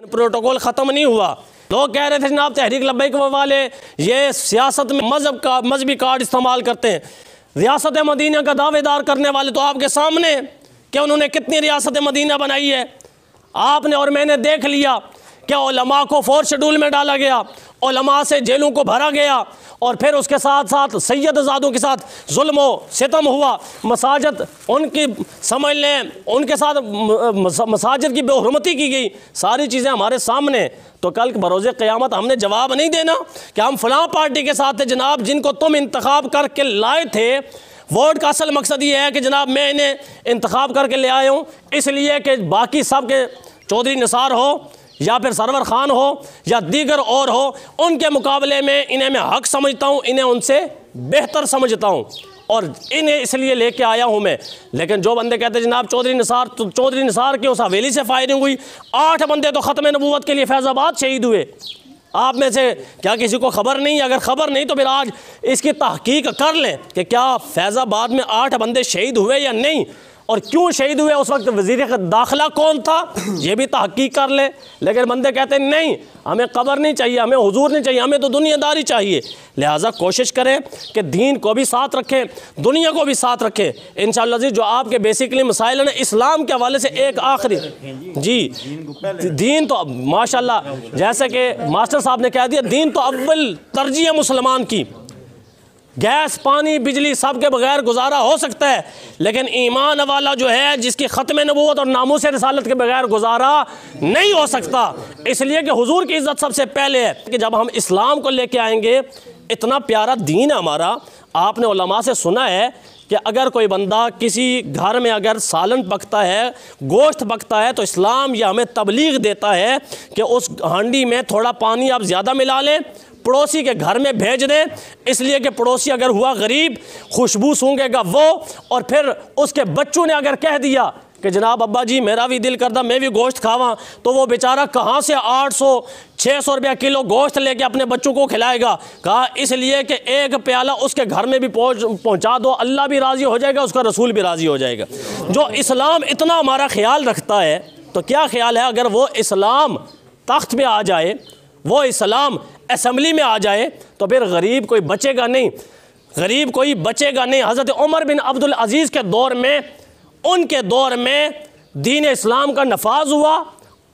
Protocol ख़त्म नहीं हुआ। लोग कह रहे थे जनाब तहरीक लब्बैक वाले ये सियासत में मजहबी कार्ड इस्तेमाल करते हैं। रियासत मदीना का दावेदार करने वाले तो आपके सामने कि उन्होंने कितनी रियासत मदीना बनाई है। आपने और मैंने देख लिया कि उलमा को 4th शेड्यूल में डाला गया, उलमा से जेलों को भरा गया, और फिर उसके साथ साथ सैयदजादों के साथ जुल्म सितम हुआ। मसाजिद उनकी समझ लें, उनके साथ मसाजिद की बेहुरमती की गई। सारी चीज़ें हमारे सामने। तो कल बरोज़े क़यामत हमने जवाब नहीं देना कि हम फ़लाँ पार्टी के साथ थे जनाब जिनको तुम इंतखाब करके लाए थे। वोट का असल मकसद ये है कि जनाब मैं इन्हें इंतखाब करके ले आया हूँ इसलिए कि बाकी सब के चौधरी निसार हो या फिर सरवर ख़ान हो या दीगर और हो, उनके मुकाबले में इन्हें मैं हक समझता हूँ, इन्हें उनसे बेहतर समझता हूँ और इन्हें इसलिए लेके आया हूँ मैं। लेकिन जो बंदे कहते हैं जनाब चौधरी निसार, तो चौधरी निसार की उस हवेली से फायरिंग हुई, 8 बंदे तो ख़त्म नबूवत के लिए फैज़ाबाद शहीद हुए। आप में से क्या किसी को खबर नहीं? अगर खबर नहीं तो फिर आज इसकी तहकीक कर लें कि क्या फैज़ाबाद में 8 बंदे शहीद हुए या नहीं, और क्यों शहीद हुए, उस वक्त वज़ीर दाखिला कौन था, ये भी तहकीक कर ले। लेकिन बंदे कहते हैं नहीं, हमें कबर नहीं चाहिए, हमें हुजूर नहीं चाहिए, हमें तो दुनियादारी चाहिए। लिहाजा कोशिश करें कि दीन को भी साथ रखें, दुनिया को भी साथ रखें। इंशाअल्लाह जी जो आपके बेसिकली मसाइल हैं इस्लाम के हवाले से एक आखिरी जी, दीन तो माशाल्लाह जैसे कि मास्टर साहब ने कह दिया, दीन तो अव्वल तरजीह मुसलमान की। गैस पानी बिजली सब के बगैर गुजारा हो सकता है, लेकिन ईमान वाला जो है जिसकी ख़त्म नबूवत और नामूस रिसालत के बगैर गुजारा नहीं हो सकता। इसलिए कि हुजूर की इज़्ज़त सबसे पहले है कि जब हम इस्लाम को लेके आएंगे, इतना प्यारा दीन है हमारा। आपने उलमा से सुना है कि अगर कोई बंदा किसी घर में अगर सालन पकता है, गोश्त पकता है, तो इस्लाम यह हमें तबलीग देता है कि उस हांडी में थोड़ा पानी आप ज़्यादा मिला लें, पड़ोसी के घर में भेज दें, इसलिए कि पड़ोसी अगर हुआ गरीब, खुशबू सूंघेगा वो, और फिर उसके बच्चों ने अगर कह दिया कि जनाब अब्बा जी मेरा भी दिल करता मैं भी गोश्त खावा, तो वो बेचारा कहाँ से 800-600 रुपया किलो गोश्त लेके अपने बच्चों को खिलाएगा। कहा इसलिए कि एक प्याला उसके घर में भी पहुँचा दो, अल्लाह भी राज़ी हो जाएगा, उसका रसूल भी राज़ी हो जाएगा। जो इस्लाम इतना हमारा ख्याल रखता है, तो क्या ख्याल है अगर वो इस्लाम तख्त पे आ जाए, वो इस्लाम असम्बली में आ जाए, तो फिर गरीब कोई बचेगा नहीं, गरीब कोई बचेगा नहीं। हज़रत उमर बिन अब्दुल अज़ीज़ के दौर में, उनके दौर में दीन इस्लाम का नफाज हुआ,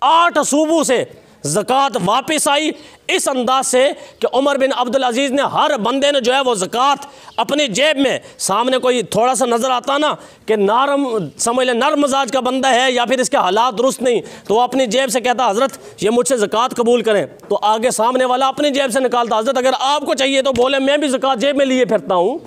8 सूबों से ज़कात वापस आई, इस अंदाज से कि उमर बिन अब्दुल अज़ीज़ ने हर बंदे ने जो है वो ज़कात अपनी जेब में, सामने कोई थोड़ा सा नज़र आता ना कि नरम समझ ले नरम मजाज का बंदा है या फिर इसके हालात दुरुस्त नहीं, तो वो अपनी जेब से कहता हज़रत ये मुझसे ज़कात कबूल करें, तो आगे सामने वाला अपनी जेब से निकालता हज़रत अगर आपको चाहिए तो बोले मैं भी ज़कात जेब में लिए फिरता हूँ।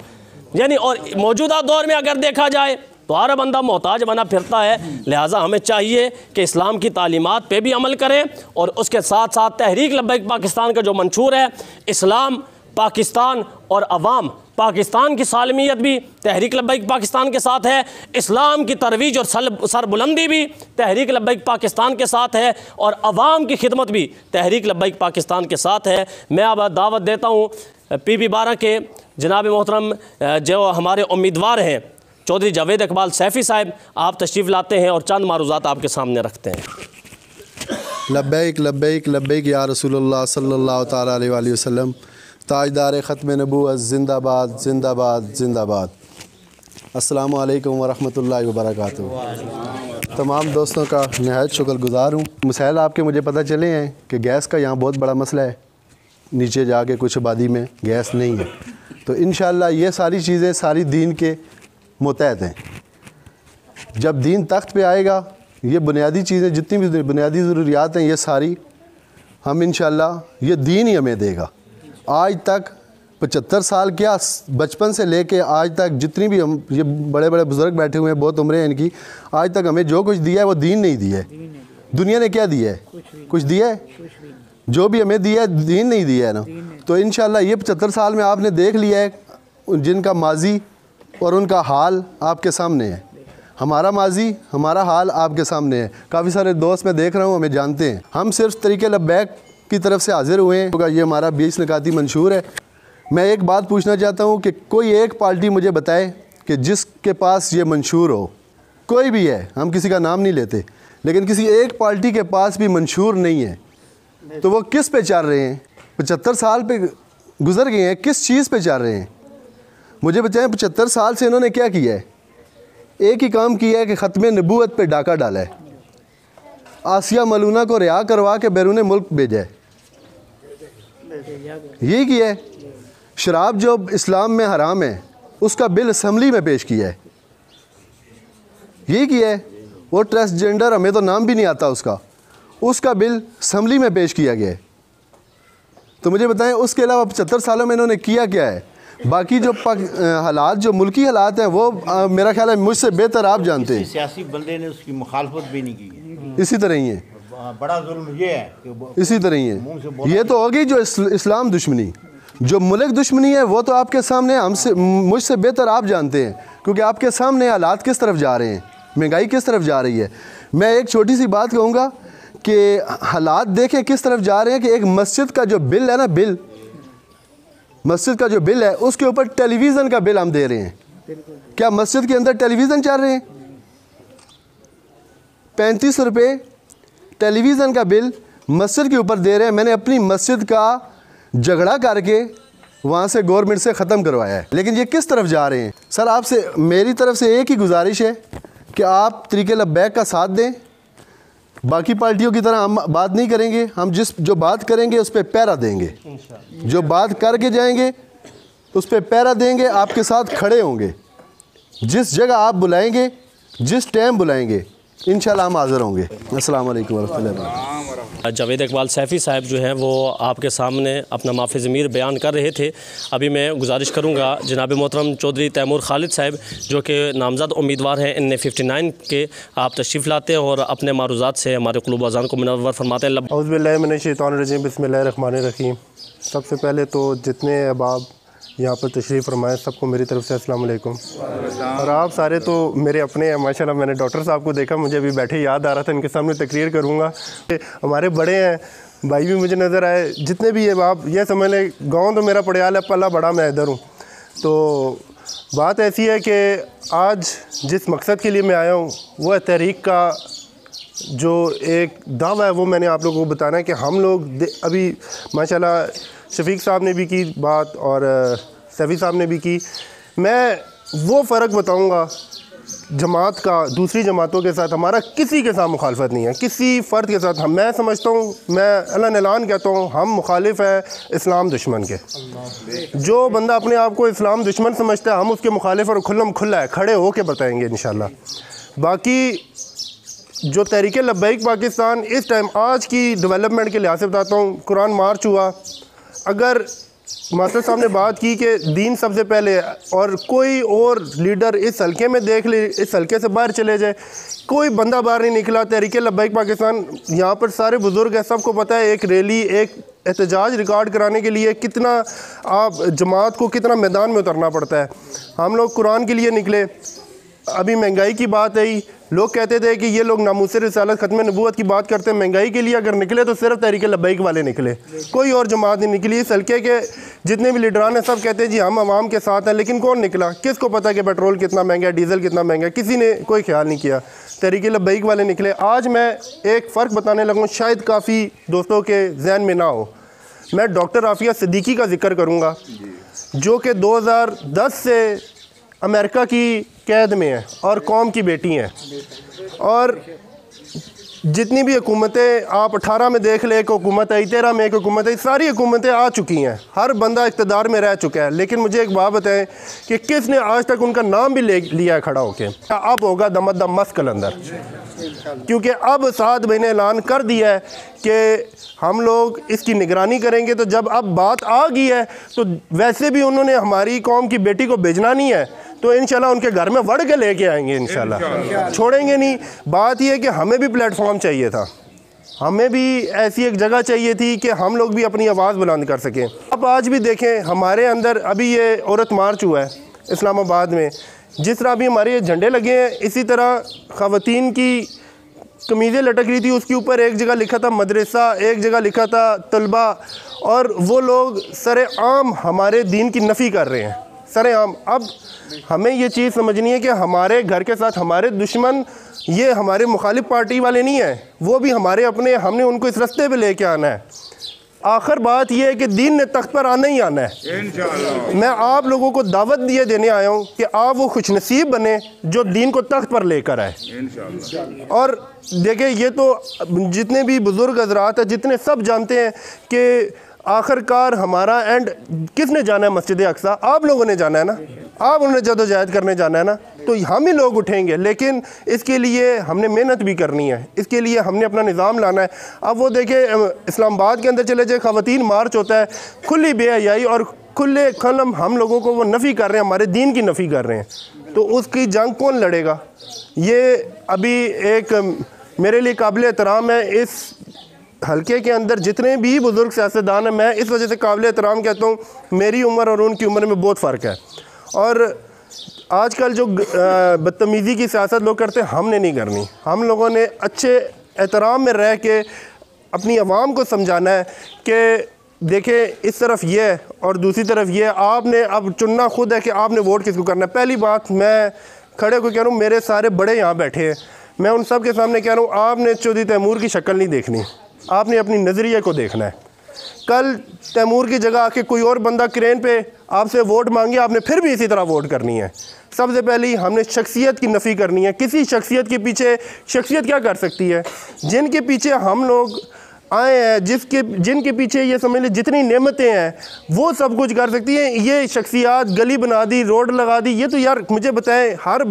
यानी और मौजूदा दौर में अगर देखा जाए तो हर बंदा मोहताज बना फिरता है। लिहाजा हमें चाहिए कि इस्लाम की तालीमात पे भी अमल करें, और उसके साथ साथ तहरीक लब्बैक पाकिस्तान का जो मंशूर है, इस्लाम पाकिस्तान और अवाम पाकिस्तान की सालमियत भी तहरीक लब्बैक पाकिस्तान के साथ है, इस्लाम की तरवीज और सरबुलंदी भी तहरीक लब्बैक पाकिस्तान के साथ है, और अवाम की खिदमत भी तहरीक लब्बैक पाकिस्तान के साथ है। मैं अब दावत देता हूँ PB12 के जनाब मोहतरम जो हमारे उम्मीदवार हैं चौधरी जावेद इकबाल सैफ़ी साहब, आप तशरीफ़ लाते हैं और चंद मारूज़ात आपके सामने रखते हैं। लब्बैक लब्बैक लब्बैक या रसूलुल्लाह सल्लल्लाहु तआला अलैहि वसल्लम, ताजदार ख़त्म नबूवत जिंदाबाद जिंदाबाद जिंदाबाद। अस्सलामु अलैकुम व रहमतुल्लाहि व बरकातुहू। तमाम दोस्तों का नहायत शुक्रगुज़ार हूँ। मसाइल आपके मुझे पता चले हैं कि गैस का यहाँ बहुत बड़ा मसला है, नीचे जाके कुछ आबादी में गैस नहीं है, तो इंशाअल्लाह ये सारी चीज़ें सारी दीन के मुतहद हैं। जब दीन तख्त पे आएगा, ये बुनियादी चीज़ें जितनी भी बुनियादी ज़रूरियात हैं, ये सारी हम इंशाअल्लाह ये दीन ही हमें देगा। आज तक 75 साल क्या बचपन से लेके आज तक जितनी भी हम ये बड़े बड़े बुज़ुर्ग बैठे हुए हैं, बहुत उम्रें हैं इनकी, आज तक हमें जो कुछ दिया है वो दीन नहीं दिया है। दुनिया ने क्या दिया है? कुछ दिया है? जो भी हमें दिया है दीन नहीं दिया है ना। तो इंशाअल्लाह ये 75 साल में आपने देख लिया है जिनका माजी और उनका हाल आपके सामने है। हमारा माजी हमारा हाल आपके सामने है। काफ़ी सारे दोस्त मैं देख रहा हूँ हमें जानते हैं। हम सिर्फ तरीके लब्बैक की तरफ से हाजिर हुए हैं। ये हमारा 20 निकाती मंशूर है। मैं एक बात पूछना चाहता हूँ कि कोई एक पार्टी मुझे बताए कि जिसके पास ये मंशूर हो, कोई भी है, हम किसी का नाम नहीं लेते, लेकिन किसी एक पार्टी के पास भी मंशूर नहीं है, तो वो किस पे चल रहे हैं? 75 साल पे गुजर गए हैं, किस चीज़ पे चल रहे हैं? मुझे बताएं 75 साल से इन्होंने क्या किया है? एक ही काम किया है कि ख़त्म नबूवत पे डाका डाला है, आसिया मलूना को रिहा करवा के बैरून मुल्क भेजा है, यही किया है। शराब जो इस्लाम में हराम है उसका बिल असम्बली में पेश किया है, यही किया है। वो ट्रांसजेंडर, हमें तो नाम भी नहीं आता उसका बिल असम्बली में पेश किया गया है। तो मुझे बताएं उसके अलावा 75 सालों में इन्होंने किया क्या है? बाकी जो हालात, जो मुल्की हालात हैं, वो मेरा ख्याल है मुझसे बेहतर आप जानते हैं। सियासी बंदे ने उसकी मुखालफत भी नहीं की, इसी तरह ही है। बड़ा जुल्म ये है कि इसी तरह ही है। ये तो होगी जो इस्लाम दुश्मनी, जो मुल्क दुश्मनी है, वो तो आपके सामने, हमसे मुझसे बेहतर आप जानते हैं, क्योंकि आपके सामने हालात किस तरफ जा रहे हैं, महंगाई किस तरफ जा रही है। मैं एक छोटी सी बात कहूँगा कि हालात देखें किस तरफ जा रहे हैं कि एक मस्जिद का जो बिल है ना, मस्जिद का जो बिल है उसके ऊपर टेलीविज़न का बिल हम दे रहे हैं। क्या मस्जिद के अंदर टेलीविज़न चल रहे हैं? 35 रुपये टेलीविज़न का बिल मस्जिद के ऊपर दे रहे हैं। मैंने अपनी मस्जिद का झगड़ा करके वहाँ से गवर्नमेंट से ख़त्म करवाया है। लेकिन ये किस तरफ जा रहे हैं? सर, आपसे मेरी तरफ से एक ही गुजारिश है कि आप तरीक़े लब्बैक का साथ दें। बाकी पार्टियों की तरह हम बात नहीं करेंगे, हम जो बात करेंगे उस पर पैरा देंगे, जो बात करके जाएंगे उस पर पैरा देंगे, आपके साथ खड़े होंगे। जिस जगह आप बुलाएंगे, जिस टाइम बुलाएंगे, इंशाल्लाह हम हाज़िर होंगे। अस्सलाम वालेकुम वरहमतुल्लाहि वबरकातुहू। जावेद इकबाल सैफ़ी साहब जो हैं वो आपके सामने अपना माफ़ी ज़मीर बयान कर रहे थे। अभी मैं गुजारिश करूँगा जनाब मोहतरम चौधरी तैमूर खालिद साहब, जो कि नामज़द उम्मीदवार हैं NA 59 के, आप तशरीफ़ लाते हैं और अपने मारूज़ात से हमारे क़ुलूब व अज़ान को मुनव्वर फरमाते हैं। औज़ु बिल्लाहि मिनश शैतानिर रजीम, बिस्मिल्लाहिर्रहमानिर्रहीम। सबसे पहले तो जितने अहबाब यहाँ पर तशरीफ़ फरमाएँ सबको मेरी तरफ़ से अस्सलाम वालेकुम। और आप सारे तो मेरे अपने हैं माशाल्लाह। मैंने डॉक्टर साहब को देखा, मुझे अभी बैठे याद आ रहा था, इनके सामने तकरीर करूँगा। हमारे बड़े हैं, भाई भी मुझे नज़र आए, जितने भी अहबाब, ये समझ लें गाँव तो मेरा पड़ियाल है, पला बड़ा मैं इधर हूँ। तो बात ऐसी है कि आज जिस मकसद के लिए मैं आया हूँ वो है तहरीक का जो एक दावा है, वो मैंने आप लोगों को बताना है कि हम लोग अभी माशाल्लाह शफीक साहब ने भी की बात और सैफ़ी साहब ने भी की। मैं वो फ़र्क बताऊंगा जमात का दूसरी जमातों के साथ। हमारा किसी के साथ मुखालफत नहीं है, किसी फ़र्द के साथ। मैं समझता हूँ, मैं ऐलान कहता हूँ, हम मुखालिफ हैं इस्लाम दुश्मन के। जो बंदा अपने आप को इस्लाम दुश्मन समझता है, हम उसके मुखालिफ और खुला है, खड़े हो के बताएँगे इंशाल्लाह। बाकी जो तहरीक लब्बैक पाकिस्तान इस टाइम आज की डेवलपमेंट के लिहाज से बताता हूँ, कुरान मार्च हुआ, अगर मास्टर साहब ने बात की कि दीन सबसे पहले, और कोई और लीडर इस हल्के में देख ले, इस हल्के से बाहर चले जाए, कोई बंदा बाहर नहीं निकला। तहरीक लब्बैक पाकिस्तान, यहाँ पर सारे बुज़ुर्ग हैं, सबको पता है एक रैली, एक एहतजाज रिकॉर्ड कराने के लिए कितना आप जमात को कितना मैदान में उतरना पड़ता है। हम लोग कुरान के लिए निकले। अभी महंगाई की बात आई, लोग कहते थे कि ये लोग नामूसे रिसालत ख़त्म नबूवत की बात करते हैं। महंगाई के लिए अगर निकले तो सिर्फ तहरीक लब्बैक वाले निकले, कोई और जमात नहीं निकली। इस हल्के के जितने भी लीडरान हैं सब कहते हैं जी हम आवाम के साथ हैं, लेकिन कौन निकला? किसको पता कि पेट्रोल कितना महंगा है, डीज़ल कितना महंगा है? किसी ने कोई ख्याल नहीं किया। तहरीक लब्बैक वाले निकले। आज मैं एक फ़र्क बताने लगूँ, शायद काफ़ी दोस्तों के जहन में ना हो। मैं डॉक्टर आफिया सिद्दीकी का जिक्र करूँगा, जो कि 2010 से अमेरिका की कैद में है और कौम की बेटी हैं। और जितनी भी हुकूमतें आप 18 में देख ले, एक हुकूमत आई, 13 में एक हुकूमत आई, सारी हुकूमतें आ चुकी हैं, हर बंदा इक़्तिदार में रह चुका है। लेकिन मुझे एक बात बताएं कि किसने आज तक उनका नाम भी लिया है खड़ा होके? अब होगा दमदम मस्त कलंदर, क्योंकि अब साद भाई ने ऐलान कर दिया है कि हम लोग इसकी निगरानी करेंगे। तो जब अब बात आ गई है तो वैसे भी उन्होंने हमारी कौम की बेटी को भेजना नहीं है, तो इंशाल्लाह उनके घर में वड़ के लेके आएंगे, इंशाल्लाह छोड़ेंगे नहीं। बात यह है कि हमें भी प्लेटफॉर्म चाहिए था, हमें भी ऐसी एक जगह चाहिए थी कि हम लोग भी अपनी आवाज़ बुलंद कर सकें। अब आज भी देखें हमारे अंदर, अभी ये औरत मार्च हुआ है इस्लामाबाद में, जिस तरह अभी हमारे झंडे लगे हैं, इसी तरह ख़वातीन की कमीज़ें लटक रही थी, उसके ऊपर एक जगह लिखा था मदरसा, एक जगह लिखा था तलबा, और वो लोग सरेआम हमारे दीन की नफ़ी कर रहे हैं, सरेआम। अब हमें ये चीज़ समझनी है कि हमारे घर के साथ हमारे दुश्मन ये हमारे मुखालिफ पार्टी वाले नहीं हैं, वो भी हमारे अपने, हमने उनको इस रास्ते पे लेके आना है। आखिर बात यह है कि दीन ने तख्त पर आना ही आना है। इंशाअल्लाह मैं आप लोगों को दावत दिए देने आया हूँ कि आप वो खुशनसीब बने जो दीन को तख्त पर लेकर आए इंशाअल्लाह। और देखिए, ये तो जितने भी बुज़ुर्ग हज़रात हैं, जितने सब जानते हैं कि आखिरकार हमारा एंड किसने जाना है? मस्जिद अक्सा आप लोगों ने जाना है ना, आप उन्हें जदोजहद करने जाना है ना, तो हम ही लोग उठेंगे। लेकिन इसके लिए हमने मेहनत भी करनी है, इसके लिए हमने अपना निज़ाम लाना है। अब वो देखें, इस्लामाबाद के अंदर चले जाए, ख़वातीन मार्च होता है, खुली बेहयाई और खुले कलम हम लोगों को वो नफ़ी कर रहे हैं, हमारे दीन की नफ़ी कर रहे हैं, तो उसकी जंग कौन लड़ेगा? ये अभी एक मेरे लिए काबिल एहतराम है, इस हल्के के अंदर जितने भी बुज़ुर्ग सियासतदान हैं, मैं इस वजह से काबिल एहतराम कहता हूँ, मेरी उम्र और उनकी उम्र में बहुत फ़र्क है। और आजकल जो बदतमीज़ी की सियासत लोग करते हैं, हमने नहीं करनी। हम लोगों ने अच्छे एहतराम में रह के अपनी आवाम को समझाना है कि देखें, इस तरफ ये है और दूसरी तरफ ये है, आपने अब चुनना खुद है कि आपने वोट किसको करना है। पहली बात मैं खड़े को कह रहा हूँ, मेरे सारे बड़े यहाँ बैठे हैं, मैं उन सब के सामने कह रहा हूँ, आपने चौधरी तैमूर की शक्ल नहीं देखनी, आपने अपनी नज़रिए को देखना है। कल तैमूर की जगह आके कोई और बंदा क्रेन पे आपसे वोट मांगे, आपने फिर भी इसी तरह वोट करनी है। सबसे पहले हमने शख्सियत की नफ़ी करनी है। किसी शख्सियत के पीछे, शख्सियत क्या कर सकती है? जिनके पीछे हम लोग आए हैं, जिनके पीछे ये समझ लें जितनी नेमतें हैं, वो सब कुछ कर सकती है। ये शख्सियात गली बना दी, रोड लगा दी, ये तो यार मुझे बताएं, हर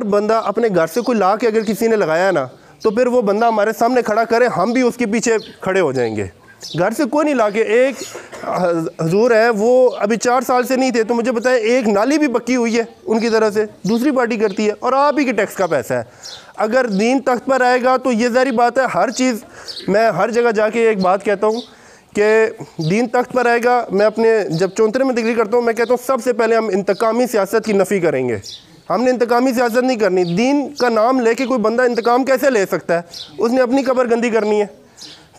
बंदा अपने घर से कोई ला के अगर किसी ने लगाया ना, तो फिर वो बंदा हमारे सामने खड़ा करे, हम भी उसके पीछे खड़े हो जाएंगे। घर से कोई नहीं ला के, एक हजूर है, वो अभी 4 साल से नहीं थे, तो मुझे बताएं, एक नाली भी पक्की हुई है उनकी तरफ से, दूसरी पार्टी करती है, और आप ही के टैक्स का पैसा है। अगर दीन तख्त पर आएगा तो ये ज़ाहिर बात है, हर चीज़, मैं हर जगह जाके एक बात कहता हूँ कि दीन तख्त पर आएगा। मैं अपने जब 34 में तकरीर करता हूँ, मैं कहता हूँ सबसे पहले हम इंतकामी सियासत की नफ़ी करेंगे। हमने इंतकामी सियासत नहीं करनी। दीन का नाम लेके कोई बंदा इंतकाम कैसे ले सकता है? उसने अपनी कब्र गंदी करनी है।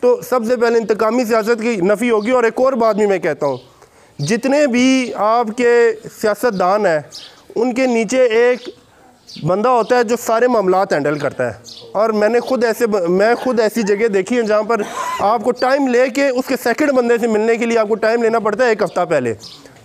तो सबसे पहले इंतकामी सियासत की नफ़ी होगी। और एक और बात भी मैं कहता हूँ, जितने भी आपके सियासतदान हैं, उनके नीचे एक बंदा होता है जो सारे मामलात हैंडल करता है। और मैं खुद ऐसी जगह देखी है जहाँ पर आपको टाइम लेके उसके सेकंड बंदे से मिलने के लिए आपको टाइम लेना पड़ता है 1 हफ़्ता पहले।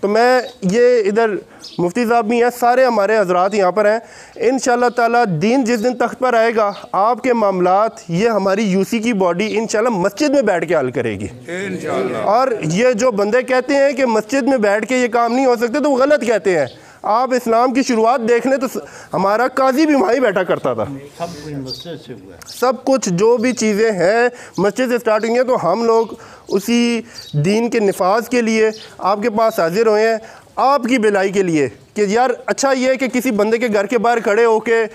तो मैं ये इधर मुफ्ती साहब भी हैं, सारे हमारे हजरात यहाँ पर हैं। इंशाअल्लाह ताला दीन जिस दिन तख्त पर आएगा, आपके मामलात ये हमारी यूसी की बॉडी इंशाअल्लाह मस्जिद में बैठ के हल करेगी इंशाअल्लाह। और ये जो बंदे कहते हैं कि मस्जिद में बैठ के ये काम नहीं हो सकते, तो वो गलत कहते हैं। आप इस्लाम की शुरुआत देख लें तो हमारा काजी भी वहीं बैठा करता था। सब कुछ मस्जिद से हुआ है, सब कुछ जो भी चीज़ें हैं मस्जिद से स्टार्ट हुई हैं। तो हम लोग उसी दीन के निफाज के लिए आपके पास हाजिर हुए हैं, आपकी भलाई के लिए, कि यार अच्छा ये है कि किसी बंदे के घर के बाहर खड़े होके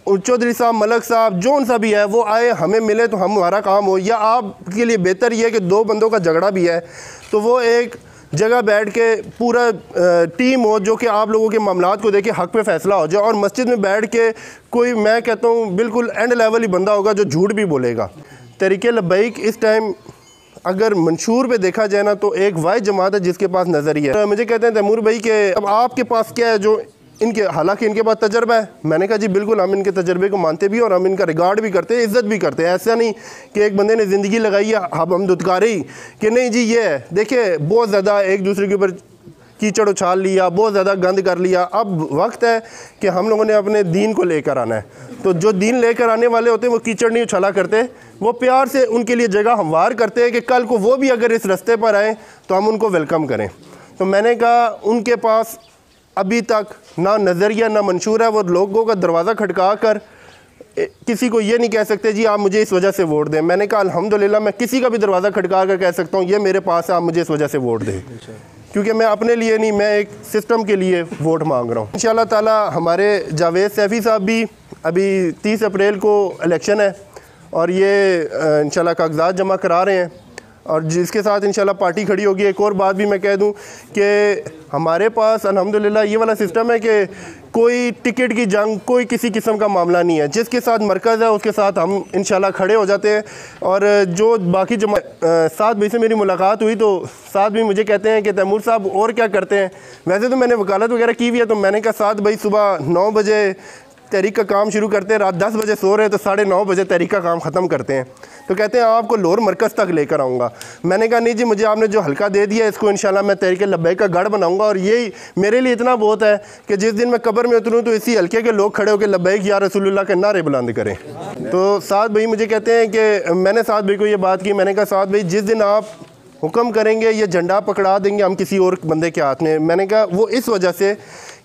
चौधरी साहब, मलक साहब, जौन सा भी है, वो आए, हमें मिले तो हमारा काम हो। या आपके लिए बेहतर ये है कि 2 बंदों का झगड़ा भी है तो वो एक जगह बैठ के पूरा टीम हो जो कि आप लोगों के मामलात को देखे हक़ पे फ़ैसला हो जाए। और मस्जिद में बैठ के कोई, मैं कहता हूँ बिल्कुल एंड लेवल ही बंदा होगा जो झूठ भी बोलेगा। तहरीक लब्बैक इस टाइम अगर मंशूर पे देखा जाए ना, तो एक वाहिद जमात है जिसके पास नज़रिया है। मुझे कहते हैं तैमूर भाई कि अब आपके पास क्या है जो इनके, हालांकि इनके पास तजर्बा है। मैंने कहा जी बिल्कुल, हम इनके तजर्बे को मानते भी और हम इनका रिगार्ड भी करते हैं, इज़्ज़त भी करते हैं। ऐसा नहीं कि एक बंदे ने ज़िंदगी लगाई है हम दुत्कारे ही कि नहीं जी ये है। देखिए, बहुत ज़्यादा एक दूसरे के ऊपर कीचड़ उछाल लिया, बहुत ज़्यादा गंद कर लिया। अब वक्त है कि हम लोगों ने अपने दीन को लेकर आना है। तो जो दीन लेकर आने वाले होते हैं वो कीचड़ नहीं उछाला करते, वो प्यार से उनके लिए जगह हमवार करते हैं कि कल को वो भी अगर इस रास्ते पर आए तो हम उनको वेलकम करें। तो मैंने कहा उनके पास अभी तक ना नज़रिया ना मंशूर है। वो लोगों का दरवाज़ा खटका कर किसी को ये नहीं कह सकते जी आप मुझे इस वजह से वोट दें। मैंने कहा अल्हम्दुलिल्लाह मैं किसी का भी दरवाज़ा खटका कर कह सकता हूँ ये मेरे पास है, आप मुझे इस वजह से वोट दें, क्योंकि मैं अपने लिए नहीं, मैं एक सिस्टम के लिए वोट मांग रहा हूँ। इंशाअल्लाह ताला हमारे जावेद सैफ़ी साहब भी अभी 30 अप्रैल को इलेक्शन है और ये इंशाअल्लाह कागजात जमा करा रहे हैं और जिसके साथ इंशाल्लाह पार्टी खड़ी होगी। एक और बात भी मैं कह दूं कि हमारे पास अल्हम्दुलिल्लाह ये वाला सिस्टम है कि कोई टिकट की जंग, कोई किसी किस्म का मामला नहीं है। जिसके साथ मरकज़ है उसके साथ हम इंशाल्लाह खड़े हो जाते हैं। और जो बाकी साथ भाई से मेरी मुलाकात हुई तो साथ भी मुझे कहते हैं कि तैमूर साहब और क्या करते हैं। वैसे तो मैंने वकालत वगैरह की हुई है, तो मैंने कहा साथ भाई सुबह 9 बजे तहरीक का काम शुरू करते हैं, रात 10 बजे सो रहे हैं तो 9:30 बजे तहरीक का काम ख़त्म करते हैं। तो कहते हैं आपको लोअर मरकज़ तक लेकर आऊँगा। मैंने कहा नहीं जी, मुझे आपने जो हल्का दे दिया इसको इंशाल्लाह मैं तहरीक लब्बैक का गढ़ बनाऊँगा, और यही मेरे लिए इतना बहुत है कि जिस दिन मैं कब्र में उतरूँ तो इसी हल्के के लोग खड़े होकर लब्बैक या रसूलुल्लाह के नारे बुलंद करें। तो साद भाई मुझे कहते हैं कि मैंने साद भाई को ये बात की, मैंने कहा साद भाई जिस दिन आप हुक्म करेंगे ये झंडा पकड़ा देंगे हम किसी और बंदे के हाथ में। मैंने कहा वो इस वजह से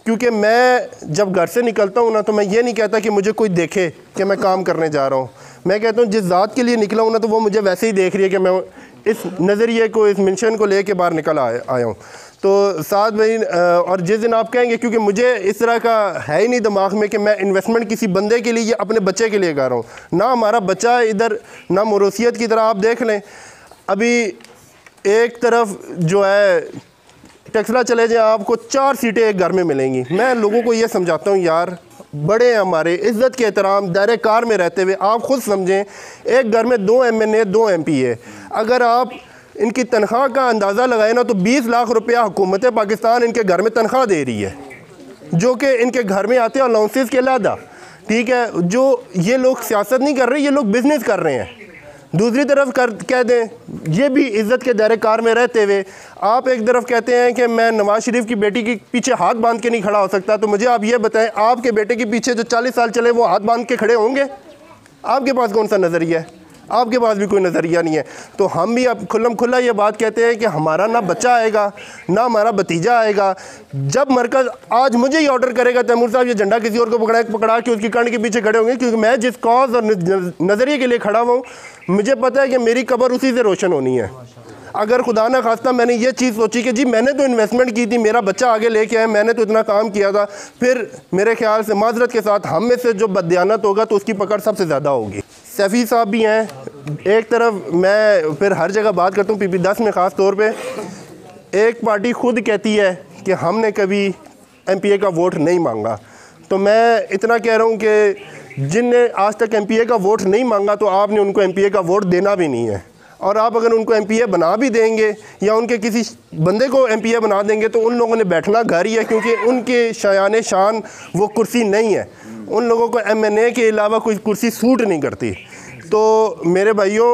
क्योंकि मैं जब घर से निकलता हूँ ना तो मैं ये नहीं कहता कि मुझे कोई देखे कि मैं काम करने जा रहा हूँ। मैं कहता हूँ जिस ज़ात के लिए निकला हूँ ना तो वो मुझे वैसे ही देख रही है कि मैं इस नज़रिए को, इस मिशन को लेके बाहर निकल आया हूँ। तो साथ भाई, और जिस दिन आप कहेंगे, क्योंकि मुझे इस तरह का है ही नहीं दिमाग में कि मैं इन्वेस्टमेंट किसी बंदे के लिए या अपने बच्चे के लिए कर रहा हूँ, ना हमारा बच्चा इधर ना मोरूसियत की तरह। आप देख लें अभी एक तरफ जो है टेक्सला चले जाए आपको 4 सीटें एक घर में मिलेंगी। मैं लोगों को ये समझाता हूँ यार बड़े हैं हमारे, इज़्ज़त के एहतराम दायरे कार में रहते हुए आप खुद समझें एक घर में 2 MNA 2 MP है। अगर आप इनकी तनख्वाह का अंदाज़ा लगाए ना तो 20 लाख रुपया हुकूमत पाकिस्तान इनके घर में तनख्वाह दे रही है, जो कि इनके घर में आते हैं अलाउंसेस के अलावा। ठीक है, जो ये लोग सियासत नहीं कर रहे, ये लोग बिज़नेस कर रहे हैं। दूसरी तरफ कह दें ये भी इज़्ज़त के दायरे कार में रहते हुए आप एक तरफ कहते हैं कि मैं नवाज़ शरीफ की बेटी के पीछे हाथ बांध के नहीं खड़ा हो सकता। तो मुझे आप ये बताएं आपके बेटे के पीछे जो 40 साल चले वो हाथ बांध के खड़े होंगे? आपके पास कौन सा नज़रिया है? आपके पास भी कोई नज़रिया नहीं है। तो हम भी अब खुल्लम खुल्ला ये बात कहते हैं कि हमारा ना बच्चा आएगा ना हमारा भतीजा आएगा। जब मरकज़ आज मुझे ही ऑर्डर करेगा तैमूर साहब ये झंडा किसी और को पकड़ा के उसकी कंड के पीछे खड़े होंगे, क्योंकि मैं जिस कॉज और नज़रिए के लिए खड़ा हुआ हूँ मुझे पता है कि मेरी कब्र उसी से रोशन होनी है। अगर खुदा ना खास्ता मैंने ये चीज़ सोची कि जी मैंने तो इन्वेस्टमेंट की थी, मेरा बच्चा आगे लेके आया, मैंने तो इतना काम किया था, फिर मेरे ख्याल से माजरत के साथ हम में से जो बददियानत होगा तो उसकी पकड़ सबसे ज़्यादा होगी। सैफ़ी साहब भी हैं एक तरफ, मैं फिर हर जगह बात करता हूँ PP10 में ख़ास तौर पे। एक पार्टी खुद कहती है कि हमने कभी MPA का वोट नहीं मांगा, तो मैं इतना कह रहा हूँ कि जिनने आज तक MPA का वोट नहीं मांगा तो आपने उनको MPA का वोट देना भी नहीं है। और आप अगर उनको MPA बना भी देंगे या उनके किसी बंदे को MPA बना देंगे तो उन लोगों ने बैठना घर ही है, क्योंकि उनके शायान शान वो कुर्सी नहीं है। उन लोगों को MNA के अलावा कोई कुर्सी सूट नहीं करती। तो मेरे भाइयों,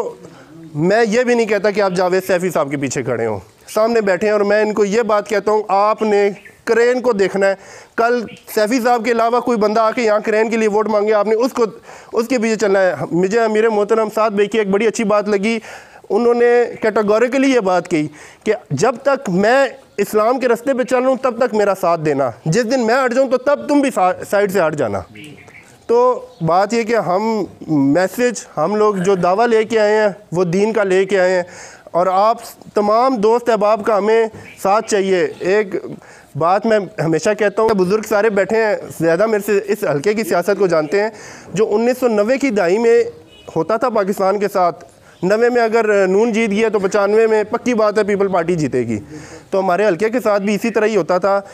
मैं ये भी नहीं कहता कि आप जावेद सैफ़ी साहब के पीछे खड़े हों, सामने बैठे हैं। और मैं इनको ये बात कहता हूँ आपने क्रेन को देखना है। कल सैफ़ी साहब के अलावा कोई बंदा आके यहाँ क्रेन के लिए वोट मांगे, आपने उसके पीछे चलना है। मुझे अमीर मोहतरम साद भाई की एक बड़ी अच्छी बात लगी, उन्होंने कैटेगोरिकली ये बात कही कि जब तक मैं इस्लाम के रास्ते पे चल रहा हूँ तब तक मेरा साथ देना, जिस दिन मैं हट जाऊँ तो तब तुम भी साइड से हट जाना। तो बात ये कि हम लोग जो दावा लेके आए हैं वो दीन का लेके आए हैं, और आप तमाम दोस्त अहबाब का हमें साथ चाहिए। एक बात मैं हमेशा कहता हूँ, बुज़ुर्ग सारे बैठे हैं, ज़्यादा मेरे से इस हल्के की सियासत को जानते हैं। जो 1990 की दहाई में होता था पाकिस्तान के साथ, 90 में अगर नून जीत गया तो 95 में पक्की बात है पीपल पार्टी जीतेगी। तो हमारे हल्के के साथ भी इसी तरह ही होता था,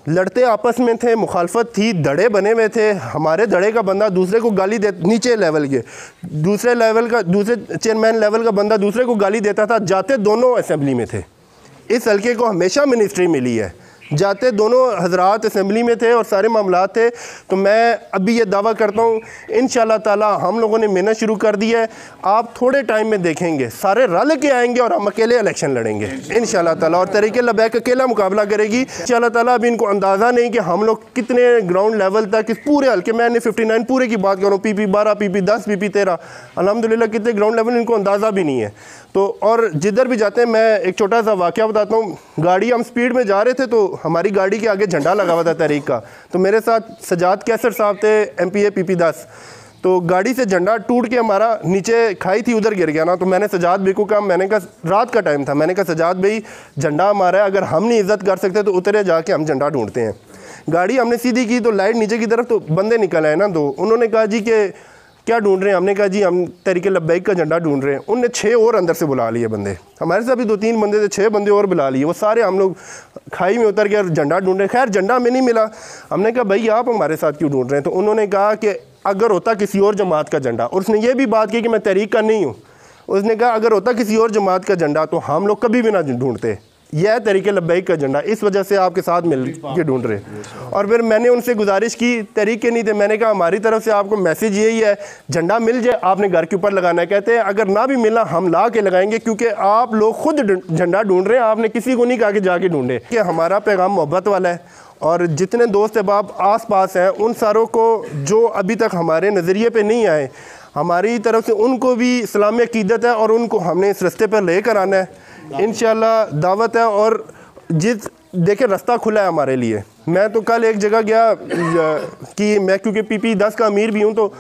लड़ते आपस में थे, मुखालफत थी, धड़े बने हुए थे। हमारे धड़े का बंदा दूसरे को गाली दे, नीचे लेवल के दूसरे चेयरमैन लेवल का बंदा दूसरे को गाली देता था, जाते दोनों असेंबली में थे। इस हल्के को हमेशा मिनिस्ट्री मिली है, जाते दोनों हजरात असेंबली में थे और सारे मामलात थे। तो मैं अभी ये दावा करता हूँ इंशाल्लाह ताला हम लोगों ने मेहनत शुरू कर दी है, आप थोड़े टाइम में देखेंगे सारे रल के आएंगे और हम अकेले इलेक्शन लड़ेंगे इंशाल्लाह ताला, और तहरीक लब्बैक अकेला मुकाबला करेगी इंशाल्लाह ताला। अभी इनको अंदाज़ा नहीं कि हम लोग कितने ग्राउंड लेवल तक इस पूरे हल्के, मैंने 59 पूरे की बात करूँ, PP12 PP10 PP13 अल्हम्दुलिल्लाह कितने ग्राउंड लेवल इनको अंदाज़ा भी नहीं है। तो और जिधर भी जाते हैं, मैं एक छोटा सा वाक़या बताता हूँ। गाड़ी हम स्पीड में जा रहे थे तो हमारी गाड़ी के आगे झंडा लगा हुआ था तहरीक का, तो मेरे साथ सजाद कैसर साहब थे MPA PP10। तो गाड़ी से झंडा टूट के हमारा नीचे खाई थी उधर गिर गया ना। तो मैंने सजाद भाई को कहा, मैंने कहा रात का टाइम था, मैंने कहा सजाद भाई झंडा हमारा है, अगर हम नहीं इज़्ज़त कर सकते तो उतरे जाके हम झंडा ढूंढते हैं। गाड़ी हमने सीधी की तो लाइट नीचे की तरफ, तो बंदे निकल आए ना दो। उन्होंने कहा जी कि क्या ढूंढ रहे हैं? हमने कहा जी हम तहरीक लब्बैक का झंडा ढूंढ रहे हैं। उनने 6 और अंदर से बुला लिए बंदे, हमारे साथ भी 2-3 बंदे थे, 6 बंदे और बुला लिए। वो सारे हम लोग खाई में उतर के झंडा ढूंढ रहे। खैर झंडा हमें नहीं मिला। हमने कहा भाई आप हमारे साथ क्यों ढूंढ रहे हैं? तो उन्होंने कहा कि अगर होता किसी और जमात का झंडा, और उसने ये भी बात की कि मैं तहरीक का नहीं हूँ, उसने कहा अगर होता किसी और जमात का झंडा तो हम लोग कभी भी ना ढूंढते, यह तहरीक लब्बैक का झंडा, इस वजह से आपके साथ मिल के ढूंढ रहे। और फिर मैंने उनसे गुजारिश की, तरीके नहीं थे, मैंने कहा हमारी तरफ से आपको मैसेज यही है, झंडा मिल जाए आपने घर के ऊपर लगाना है। कहते हैं अगर ना भी मिला हम ला के लगाएंगे, क्योंकि आप लोग खुद झंडा ढूंढ रहे हैं, आपने किसी को नहीं कहा कि जाके ढूंढे। कि हमारा पैगाम मोहब्बत वाला है, और जितने दोस्त अहबाब आस पास हैं उन सारों को जो अभी तक हमारे नज़रिए पे नहीं आए, हमारी तरफ से उनको भी इस्लामी अकीदत है और उनको हमने इस रास्ते पर लेकर आना है। इंशाअल्लाह दावत है, और देखे रास्ता खुला है हमारे लिए। मैं तो कल एक जगह गया कि मैं क्योंकि PP 10 का अमीर भी हूँ, तो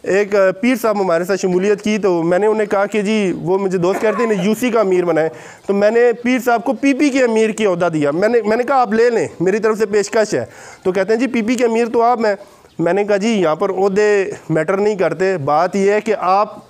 एक पीर साहब हमारे साथ शमूलियत की, तो मैंने उन्हें कहा कि जी, वो मुझे दोस्त कहते हैं UC का अमीर बनाए, तो मैंने पीर साहब को PP के अमीर की ओहदा दिया। मैंने कहा आप ले लें, मेरी तरफ से पेशकश है। तो कहते हैं जी PP के अमीर तो आप हैं। मैंने कहा जी यहाँ पर ओहदे मैटर नहीं करते, बात यह है कि आप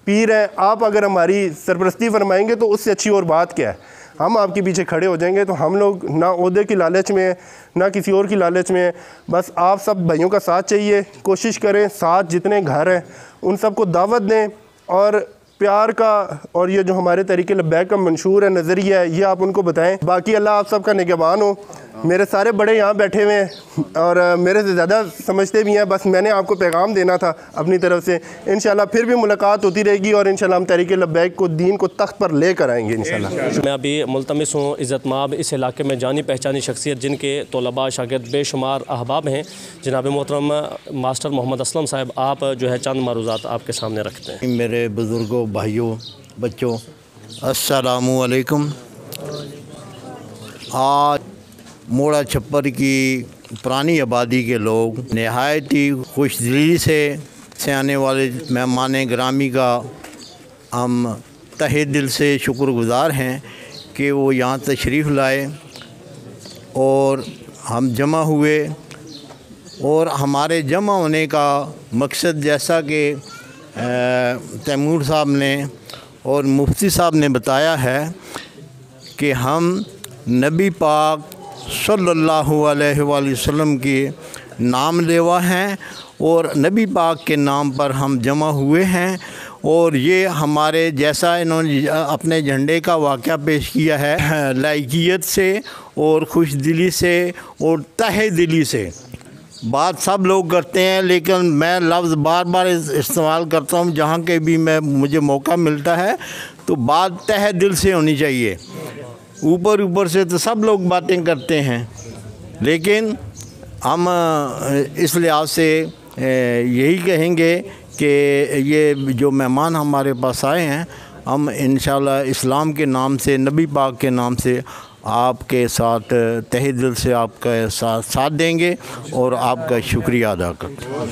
पीर हैं, आप अगर हमारी सरपरस्ती फरमाएंगे तो उससे अच्छी और बात क्या है, हम आपके पीछे खड़े हो जाएंगे। तो हम लोग ना ओहदे की लालच में है, ना किसी और की लालच में है, बस आप सब भाइयों का साथ चाहिए। कोशिश करें साथ जितने घर हैं उन सबको दावत दें, और प्यार का और ये जो हमारे तरीके लब्बैक का मंशूर है, नज़रिया है, ये आप उनको बताएं। बाकी अल्लाह आप सबका निगहबान हो। मेरे सारे बड़े यहाँ बैठे हुए हैं और मेरे से ज़्यादा समझते भी हैं, बस मैंने आपको पैगाम देना था अपनी तरफ से। इंशाल्लाह फिर भी मुलाकात होती रहेगी, और इंशाल्लाह हम तहरीक लब्बैक को दीन को तख्त पर लेकर आएंगे इंशाल्लाह। मैं अभी मुल्तमिस हूँ इज़्ज़तमाब इस इलाके में जानी पहचानी शख्सियत, जिनके तलबा शागिर्द बेशुमार अहबाब हैं। जनाब मोहतरम मास्टर मोहम्मद असलम साहब, आप जो है चंद मारूज़ात आपके सामने रखते हैं। मेरे बुज़ुर्गों, भाइयों, बच्चों, अस्सलामु अलैकुम। आज मोड़ा छप्पर की पुरानी आबादी के लोग नहायत ही खुशदिली से आने वाले मेहमान ग्रामी का हम तहे दिल से शुक्रगुज़ार हैं कि वो यहाँ तशरीफ़ लाए और हम जमा हुए। और हमारे जमा होने का मकसद, जैसा कि तैमूर साहब ने और मुफ्ती साहब ने बताया है, कि हम नबी पाक सल्लल्लाहु अलैहि वसल्लम की नाम लेवा हैं और नबी पाक के नाम पर हम जमा हुए हैं। और ये हमारे, जैसा इन्होंने अपने झंडे का वाक़या पेश किया है, लायकियत से और खुशदिली से और तहे दिली से। बात सब लोग करते हैं, लेकिन मैं लफ्ज़ बार बार इस्तेमाल करता हूँ जहाँ के भी मुझे मौका मिलता है, तो बात तहे दिल से होनी चाहिए। ऊपर ऊपर से तो सब लोग बातें करते हैं, लेकिन हम इस लिहाज से यही कहेंगे कि ये जो मेहमान हमारे पास आए हैं, हम इंशाल्लाह इस्लाम के नाम से, नबी पाक के नाम से आपके साथ तहे दिल से आपका साथ देंगे और आपका शुक्रिया अदा करते हैं।